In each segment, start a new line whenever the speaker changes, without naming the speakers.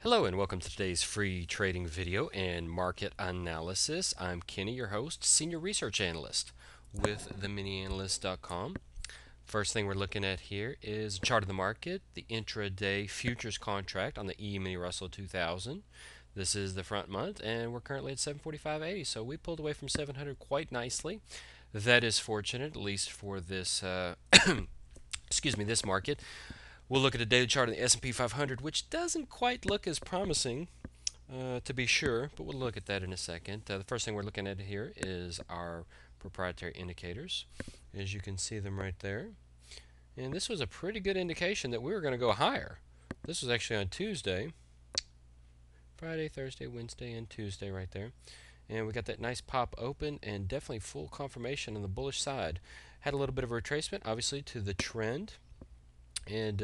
Hello and welcome to today's free trading video and market analysis. I'm Kenny, your host, Senior Research Analyst with the MiniAnalyst.com. First thing we're looking at here is a chart of the market, the intraday futures contract on the E-mini Russell 2000. This is the front month and we're currently at 745.80, so we pulled away from 700 quite nicely. That is fortunate, at least for this this market. We'll look at a daily chart on the S&P 500, which doesn't quite look as promising, to be sure, but we'll look at that in a second. The first thing we're looking at here is our proprietary indicators, as you can see them right there. And this was a pretty good indication that we were going to go higher. This was actually on Tuesday, Friday, Thursday, Wednesday, and Tuesday right there. And we got that nice pop open and definitely full confirmation on the bullish side. Had a little bit of a retracement, obviously, to the trend. And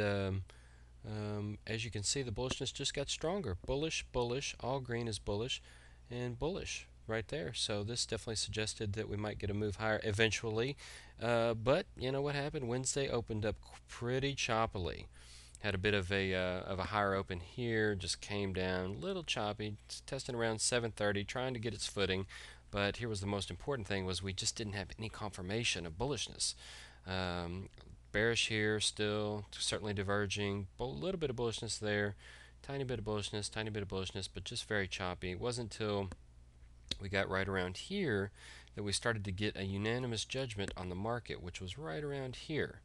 as you can see, the bullishness just got stronger. Bullish, bullish, all green is bullish, and bullish right there. So this definitely suggested that we might get a move higher eventually. But you know what happened? Wednesday opened up pretty choppily. Had a bit of a higher open here, just came down a little choppy, testing around 730, trying to get its footing. But here was the most important thing: was we just didn't have any confirmation of bullishness. Bearish here still, certainly diverging, a little bit of bullishness there, tiny bit of bullishness, but just very choppy. It wasn't until we got right around here that we started to get a unanimous judgment on the market, which was right around here.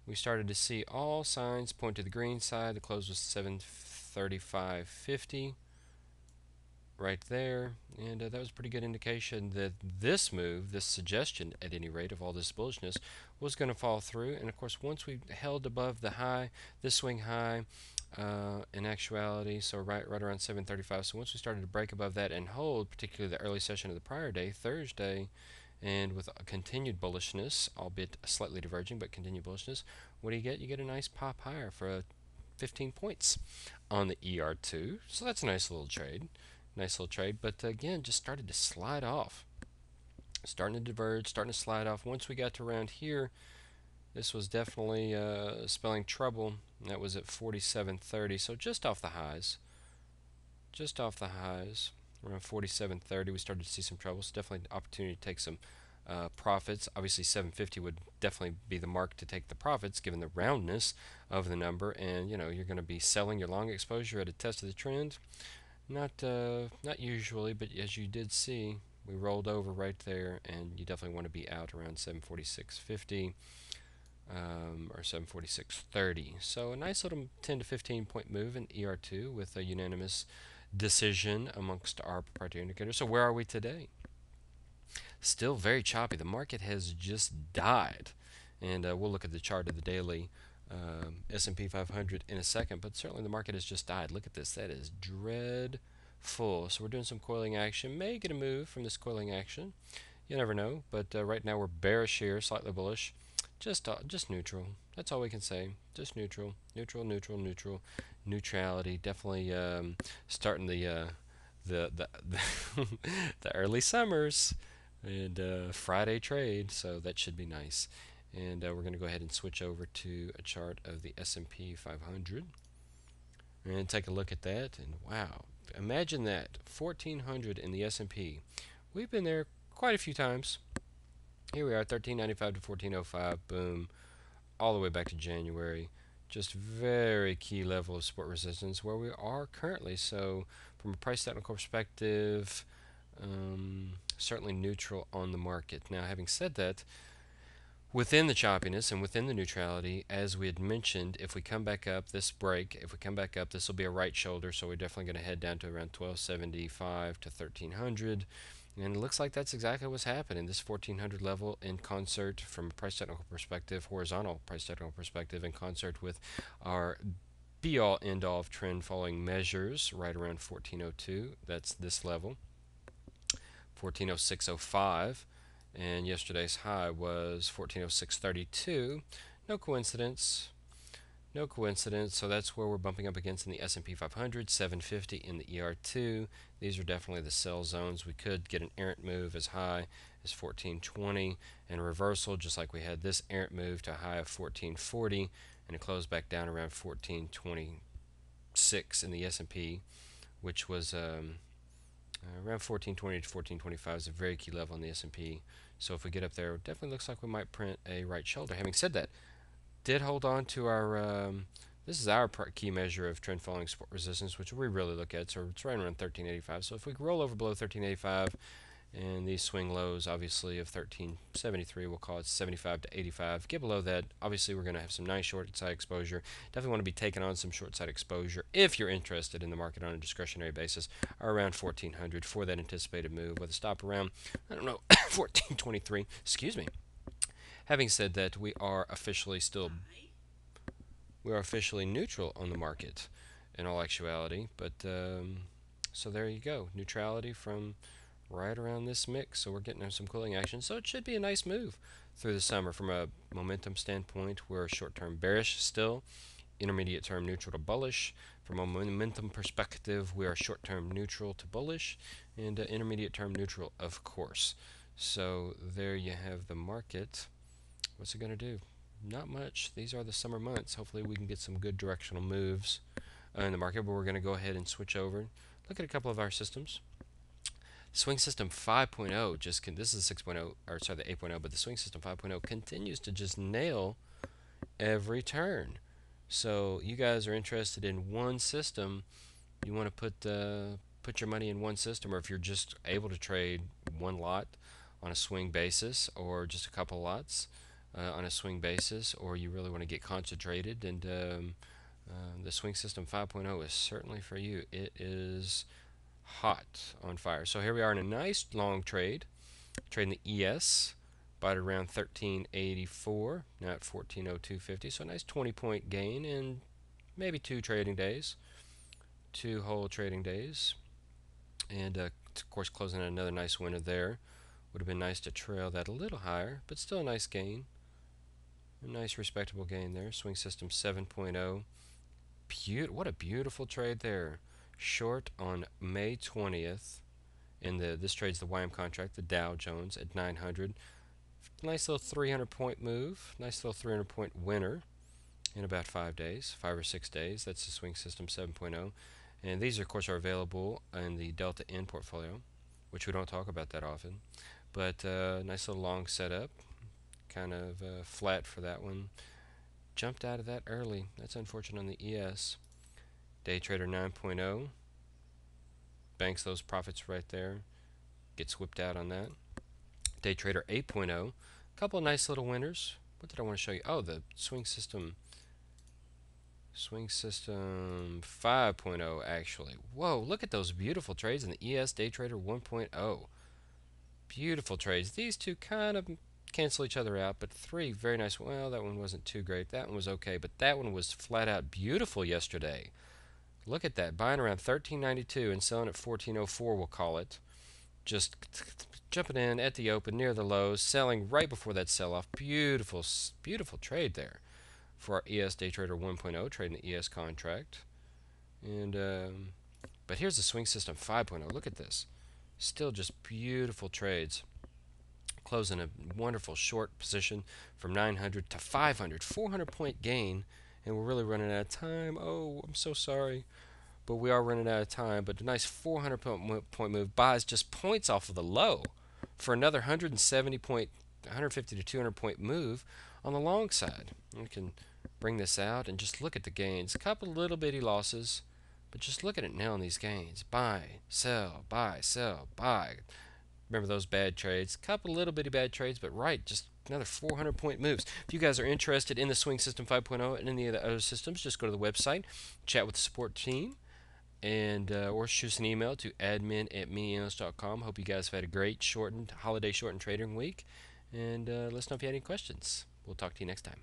We started to see all signs point to the green side. The close was 735.50 right there, and that was a pretty good indication that this move, this suggestion at any rate of all this bullishness, was going to fall through. And of course, once we held above the high, this swing high, in actuality, so right around 735. So once we started to break above that and hold, particularly the early session of the prior day, Thursday, and with a continued bullishness, albeit slightly diverging, but continued bullishness, what do you get? You get a nice pop higher for 15 points on the ER2. So that's a nice little trade. But again, just started to slide off. Starting to diverge, starting to slide off. Once we got to around here, this was definitely spelling trouble. That was at 47.30, so just off the highs. Around 47.30, we started to see some trouble. So definitely an opportunity to take some profits. Obviously, 750 would definitely be the mark to take the profits, given the roundness of the number. And you know, you're going to be selling your long exposure at a test of the trend. Not usually, but as you did see, we rolled over right there, and you definitely want to be out around 746.50 or 746.30. So a nice little 10 to 15 point move in ER2 with a unanimous decision amongst our proprietary indicators. So where are we today? Still very choppy. The market has just died, and we'll look at the chart of the daily S&P 500 in a second, but certainly the market has just died. Look at this. That is dreadful. So we're doing some coiling action. May get a move from this coiling action. You never know, but right now we're bearish here, slightly bullish. Just neutral. That's all we can say. Just neutral. Neutrality. Definitely starting the the early summers and Friday trade, so that should be nice. And we're going to go ahead and switch over to a chart of the S&P 500 and take a look at that. And wow, imagine that, 1400 in the S&P. We've been there quite a few times. Here we are, 1395 to 1405, boom, all the way back to January. Just very key level of support resistance where we are currently. So from a price technical perspective, certainly neutral on the market. Now, having said that, within the choppiness and within the neutrality, as we had mentioned, if we come back up this break, this will be a right shoulder, so we're definitely going to head down to around 1275 to 1300. And it looks like that's exactly what's happening. This 1400 level in concert from a price technical perspective, horizontal price technical perspective, in concert with our be-all end-all of trend following measures right around 1402. That's this level, 1406.05. And yesterday's high was 1406.32. No coincidence. So that's where we're bumping up against in the S&P 500, 750 in the ER2. These are definitely the sell zones. We could get an errant move as high as 1420 and a reversal, just like we had this errant move to a high of 1440 and it closed back down around 1420. 6 in the S&P, which was around 1420 to 1425 is a very key level in the S&P. So if we get up there, it definitely looks like we might print a right shoulder. Having said that, did hold on to our this is our key measure of trend following support resistance, which we really look at. So it's right around 1385. So if we roll over below 1385 and these swing lows, obviously of 1373, we'll call it 75 to 85. Get below that, obviously we're going to have some nice short side exposure. Definitely want to be taking on some short side exposure if you're interested in the market on a discretionary basis, around 1400 for that anticipated move with a stop around, I don't know, 1423. Excuse me. Having said that, we are officially neutral on the market in all actuality, but so there you go, neutrality from right around this mix. So we're getting some cooling action, so it should be a nice move through the summer. From a momentum standpoint, we're short-term bearish still, intermediate term neutral to bullish. From a momentum perspective, we are short-term neutral to bullish, and intermediate term neutral, of course. So there you have the market. What's it going to do? Not much. These are the summer months. Hopefully we can get some good directional moves in the market, but we're going to go ahead and switch over. Look at a couple of our systems. Swing System 5.0 this is 6.0, or sorry, the 8.0, but the Swing System 5.0 continues to just nail every turn. So you guys are interested in one system, you want to put your money in one system, or if you're just able to trade one lot on a swing basis, or just a couple lots on a swing basis, or you really want to get concentrated, and the Swing System 5.0 is certainly for you. It is hot on fire. So here we are in a nice long trade, trading the ES, bought around 1384, now at 1402.50. So a nice 20-point gain in maybe 2 trading days, 2 whole trading days, and of course closing at another nice winner there. Would have been nice to trail that a little higher, but still a nice gain. A nice respectable gain there. Swing System 7.0. What a beautiful trade there. Short on May 20th. And this trade's the YM contract, the Dow Jones at 900. Nice little 300-point move. Nice little 300-point winner in about 5 days, 5 or 6 days. That's the Swing System 7.0. And these, of course, are available in the Delta N portfolio, which we don't talk about that often. But nice little long setup. Kind of flat for that one. Jumped out of that early. That's unfortunate on the ES. Day Trader 9.0. Banks those profits right there. Gets whipped out on that. Day Trader 8.0. A couple of nice little winners. What did I want to show you? Oh, the Swing System 5.0 actually. Whoa, look at those beautiful trades in the ES Day Trader 1.0. Beautiful trades. These two kind of cancel each other out, but 3 very nice. Well, that one wasn't too great. That one was okay, but that one was flat out beautiful yesterday. Look at that. Buying around 1392 and selling at 1404, we'll call it. Just jumping in at the open near the lows, selling right before that sell-off. Beautiful, beautiful trade there for our ES Day Trader 1.0, trading the ES contract. And but here's the Swing System 5.0. Look at this. Still just beautiful trades. Closing a wonderful short position from 900 to 500. 400-point gain, and we're really running out of time. Oh, I'm so sorry. But we are running out of time. But a nice 400-point move buys just points off of the low for another 150 to 200-point move on the long side. We can bring this out and just look at the gains. A couple little bitty losses, but just look at it now on these gains. Buy, sell, buy, sell, buy. Remember those bad trades. A couple little bitty bad trades, but right, just another 400-point moves. If you guys are interested in the Swing System 5.0 and any of the other systems, just go to the website, chat with the support team, and or shoot us an email to admin@MiniAnalyst.com. Hope you guys have had a great holiday shortened trading week, and let us know if you have any questions. We'll talk to you next time.